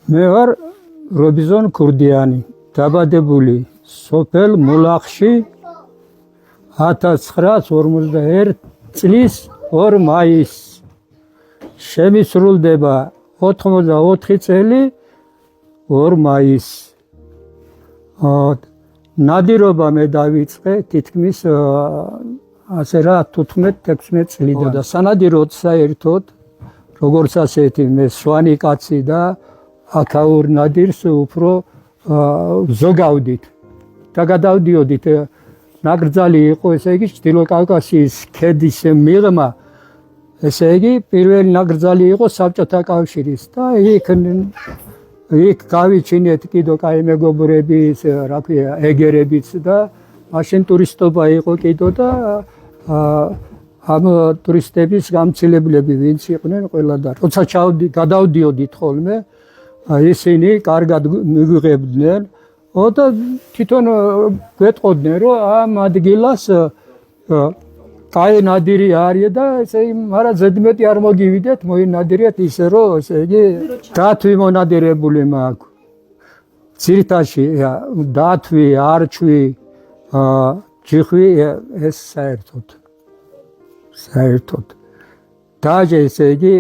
მე ვარ რობიზონ ქურდიანი, დაბადებული სოფელ მულახში 1951 წლის 2 მაისს. შემისრულდება 84 წელი 2 მაისს. ნადირობა მე დავიწყე თითქმის ასე რა 15-16 წლიდან და სანადიროდ საერთოდ როგორც ასეთი მე სვანი კაცი და აქაურ ნადირს უფრო ზოგავდით და გადავდიოდით ნაკრძალი იყო ესე იგი ჩრდილო კავკასიის ქედის მიღმა ესე იგი პირველი ნაკრძალი იყო საბჭოთა კავშირის და იქ გავიჩინეთ კიდო კაი მეგობრების რა ქვია ეგერებიც და მაშინ ტურისტობა იყო კიდო და ამ ტურისტების გამცილებლები ვინც იყვნენ ყველა და როცა გადავდიოდით ხოლმე ისინი კარგად მიგვიღებდნენ და თვითონ გვეტყოდნენ რომ ამ ადგილას კაი ნადირი არის და ესე მაგრამ ზედმეტი არ მოგივიდეთ მოინადირეთ ისე რომ ესე იგი დათვი მონადირებული მაქვს ძირითადში დათვი არჩვი ჯიხვი ეს საერთოდ დაჟე ესე იგი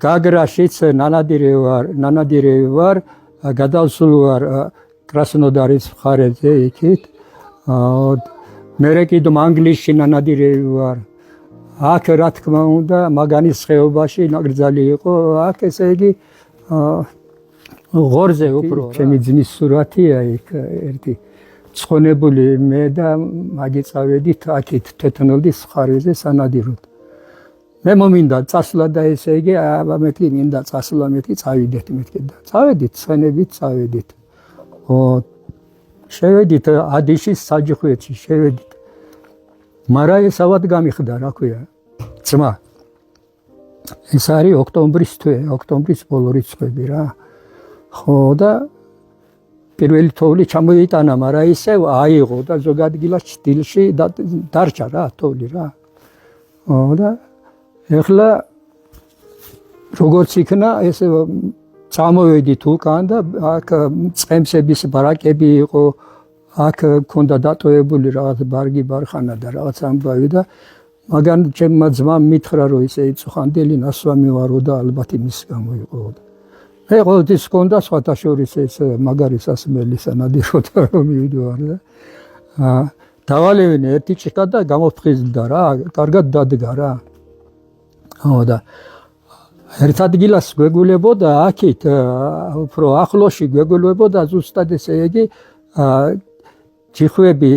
გაგრაშიც ნანადირე ვარ გადავსულ ვარ კრასნოდარის მხარეზე იქით მე კიდე მანგლისში ნანადირე ვარ აქ რა თქმა უნდა მაგანის ხეობაში ნაკრძალი იყო აქ ესე იგი ღორზე უფრო ჩემი ძმის სურათია იქ ერთი ცხონებული მე და მაგი წავედით აქეთ თეთრნოლის მხარეზე სანადიროდ მე მომინდა წასვლა და ესე იგი მეთქი მინდა წასვლა მეთქი წავიდეთ მეთქი და წავედით ცხენებით წავედით შევედით ადიშის საჯიხვეთში შევედით მაგრამ ეს ავად გამიხდა რა ქვია ძმა ეს არის ოქტომბრის თვე ოქტომბრის ბოლო რიცხვები რა ხო და პირველი თოვლი ჩამოიტანა მაგრამ ისევ აიღო და ზოგ ადგილას ჭდილში დარჩა რა თოვლი რა და ეხლა როგორც იქნა ესე წამოვედით უკან და აქ წყემსების ბარაკები იყო აქ ქონდა დატოვებული რაღაც ბარგი ბარხანა და რაღაც ამბავი და მაგან ჩემმა ძმამ მითხრა რომ ისე იწუხანდელი ნასვამი ვარო და ალბათ იმის გამო იყო მე ყოველთვის ქონდა სხვათა შორის ეს მაგარი სასმელი სანადიროდ რომ მივიდვარ და დავალევინე ერთი ჭიქა და გამოფხიზლდა რა კარგად დადგა რა და ერთ ადგილას გვეგულებოდა აქეთ უფრო ახლოში გვეგულებოდა ზუსტად ესე იგი ჯიხვები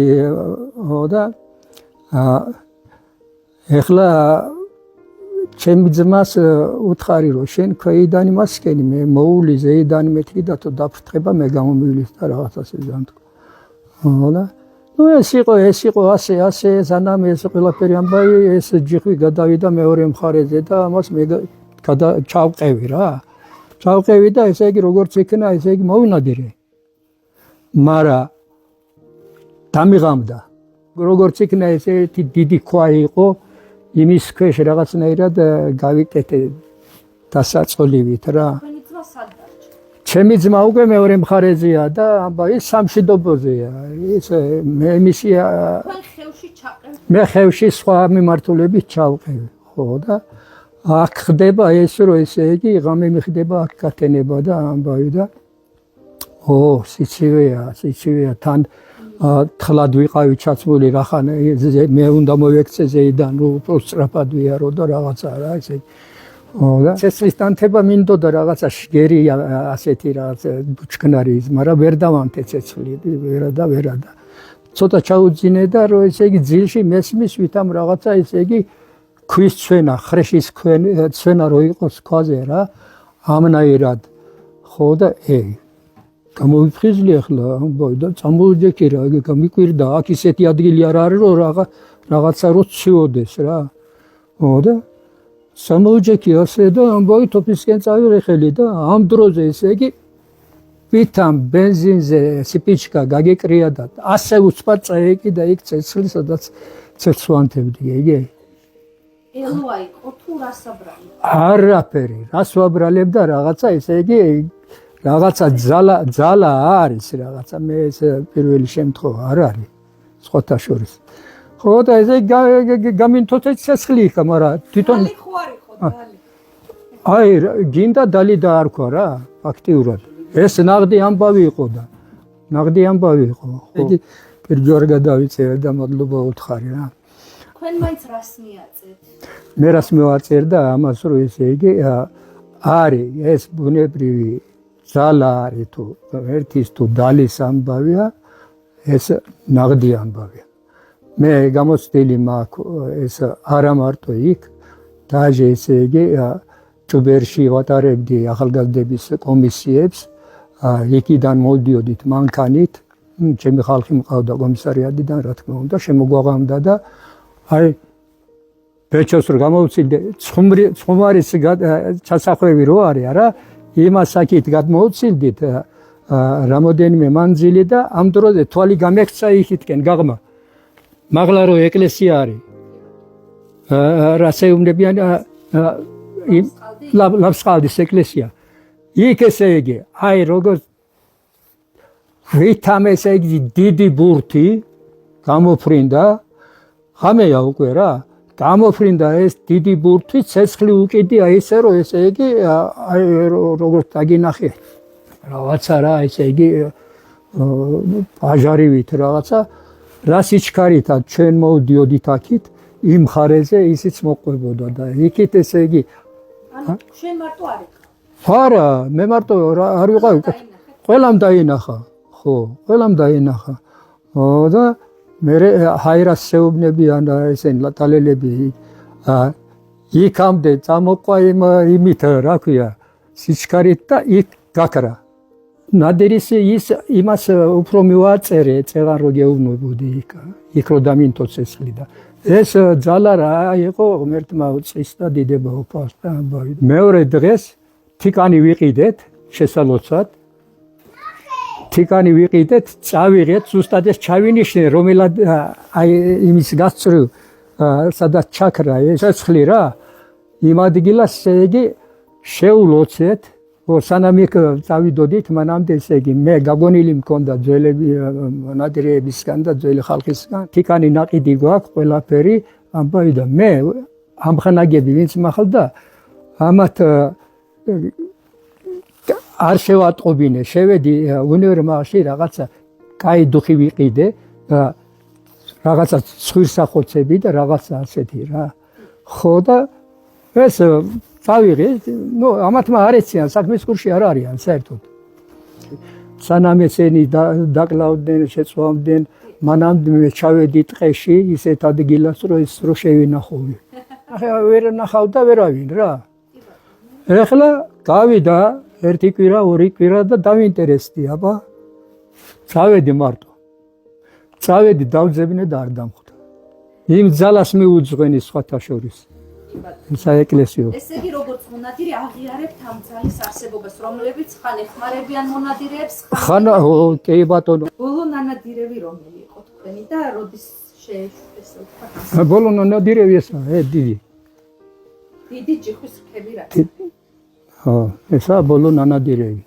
და ეხლა ჩემი ძმას უთხარი რომ შენ ქვეიდან იმასკენი მე მოული ზეიდან მეთქი და თუ დაფრთხება მე გამომივლის და რაღაცას ეზანთქო და ну ეს იყო ასე სანამ ეს ყველაფერი ამბავი ეს ჯიხვი გადავიდა მეორე მხარეზე და ამას მე ჩავყევი რა ჩავყევი და ესე იგი როგორც იქნა ესე იგი მოვინადირე მაგრამ დამიღამდა როგორც იქნა ესე დიდი ქვა იყო იმის ქვეშ რაღაცნაირად გავიკეთე დასაწყოლივით რა ჩემი ძმა უკვე მეორე მხარეზეა და ამბავი სამშვიდობოზეა ის მე ხევში სხვა მიმართულებით ჩავყევი ხო და აქ ხდება ეს რომ ესე იგი ღამე მიხდება აქ გათენება და ამბავი და სიცივეა თან თხლად ვიყავი ჩაცმული რახან მე უნდა მოვექცე ზეიდან რომ სწრაფად ვიარო და რაღაცა რა ესე და ცეცხლის ტანთება მინდოდა რაღაცა შგერი ასეთი რაღაც ბუჩქნარი მაგრამ ვერ დავამთე ცეცხლი ვერა და ცოტა ჩაუძინე და რომ ესე იგი ძილში მესმის ვითამ რაღაცა ესე იგი ქვის ცვენა ხრეშის ცვენა რო იყოს ქვაზე რა ამნაირად ხო და გამოვიფხიზლი ახლა ამბავი და წამოვიჯექი რა გამიკვირდა აქ ისეთი ადგილი არ არის რომ რაღაცა რო ცივოდეს რა და სამოვიჯექი ასე და ამბავი თოფისკენ წავიღე ხელი და ამ დროზე ესე იგი ვითამ ბენზინზე სიპიჩკა გაგეკრია და ასე უცბად წაიკი და იქ ცეცხლი სადაც ცეცხლს ვანთებდი იგი ელოა იყო თუ რასაბრალი არაფერი რას ვაბრალებდა რაღაცა ესე იგი რაღაცა ძალა არის რაღაცა მე ეს პირველი შემთხვევა არ არის სხვათა შორის ხო და ესე გამინთოთ ცეცხლი იქა მაგრამ თვითონ ხო არის ხო დალი აი გინდა დალი დაარქვა რა ფაქტიურად ეს ნაღდი ამბავი იყო და ნაღდი ამბავი იყო იგი პირველ გადავიწერე და მადლობა უთხარი რა თქვენ მაინც რას მიაწეთ მე რას მივაწერდა ამას რომ ესე იგი არის ეს ბუნებრივი ძალა არის თუ ერთის თუ დალის ამბავია ეს ნაღდი ამბავია მე გამოცდილი მაქვს ეს არა მარტო იქ დაჟე ესე იგი ჭუბერში ვატარებდი ახალგაზრდების კომისიებს იქიდან მოვდიოდით მანქანით ჩემი ხალხი მყავდა კომისარიატიდან რა თქმა უნდა შემოგვაღამდა და აი ბეჭოს რო გამოვცილდე ცხუმარის ჩასახვევი რო არის არა იმას აქეთ გადმოვცილდით რამოდენიმე მანძილი და ამ დროზე თვალი გამექცა იქითკენ გაღმა მაღლა რო ეკლესია არის რასეუბნებიან ლავსყალდის ეკლესია იქ ესე იგი აი როგორ ვითამ ესე იგი დიდი ბურთი გამოფრინდა ხამეა უკვე რა გამოფრინდა ეს დიდი ბურთი ცეცხლი უკიდია ისე რომ ესე იგი აი როგორც დაგინახე რაღაცა რა ესე იგი აჟარივით რაღაცა რა სიჩქარითაც ჩვენ მოვდიოდით აქით იმ ხარეზე ისიც მოყვებოდა და იქით ესე იგი ანუ შენ მარტო არ იყო არა მე მარტო არ ვიყავი ყველამ დაინახა ხო ყველამ დაინახა და მე ჰაირას შეუბნებიან ესენ ლატალელები იქამდე წამოყვა იმით რა ქვია სიჩქარით და იქ გაქრა ნადირის ის იმას უფრო მივაწერე წეღან რო გეუბნებოდი იქ რო დამინთო ცეცხლი და ეს ძალა რა იყო ღმერთმა უწყის და დიდება უფალს და ამბავი მეორე დღეს თიკანი ვიყიდეთ შესალოცად თიკანი ვიყიდეთ წავიღეთ ზუსტად ეს ჩავინიშნე რომელად აი იმის გასწრილ სადაც ჩაქრა ეს ცეცხლი რა იმ ადგილას ესე იგი შეულოცეთ სანამ იქ წავიდოდით მანამდე ესე იგი მე გაგონილი მქონდა ძველები მონადირეებისგან და ძველი ხალხისგან თიკანი ნაყიდი გვაქვს ყველაფერი ამბავი და მე ამხანაგები ვინც მახლდა ამათ არ შევატყობინე შევედი უნივერმაღში რაღაცა კაი დუხი ვიყიდე რაღაცა ცხვირსახოცები და რაღაცა ასეთი რა ხო და ეს წავიღე ნუ ამათმა არ ეციან საქმის კურსში არ არიან საერთოდ სანამ ესენი დაკლავდნენ შეწვავდნენ მანამდე ჩავედი ტყეში ისეთ ადგილას რომ ის რო შევინახოვი ახლა ვერ ნახავ და ვერავინ რა ეხლა გავიდა ერთი კვირა ორი კვირა და დავინტერესდი აბა წავედი მარტო წავედი დავძებნე და არ დამხვდა იმ ძალას მიუძღვენი სხვათა შორის საეკლესიო ესე იგი როგორც მონადირე აღიარებთ ამ ძალის არსებობას რომლებიც ხან ეხმარებიან მონადირეებს ხან კი ბატონო ბოლო ნანადირევი რომელი იყო თქვენი და როდის შეეშვეს ბოლო ნანადირევი ესა დიდი დიდი ჯიხვის რქები რა ესა ბოლო ნანადირევი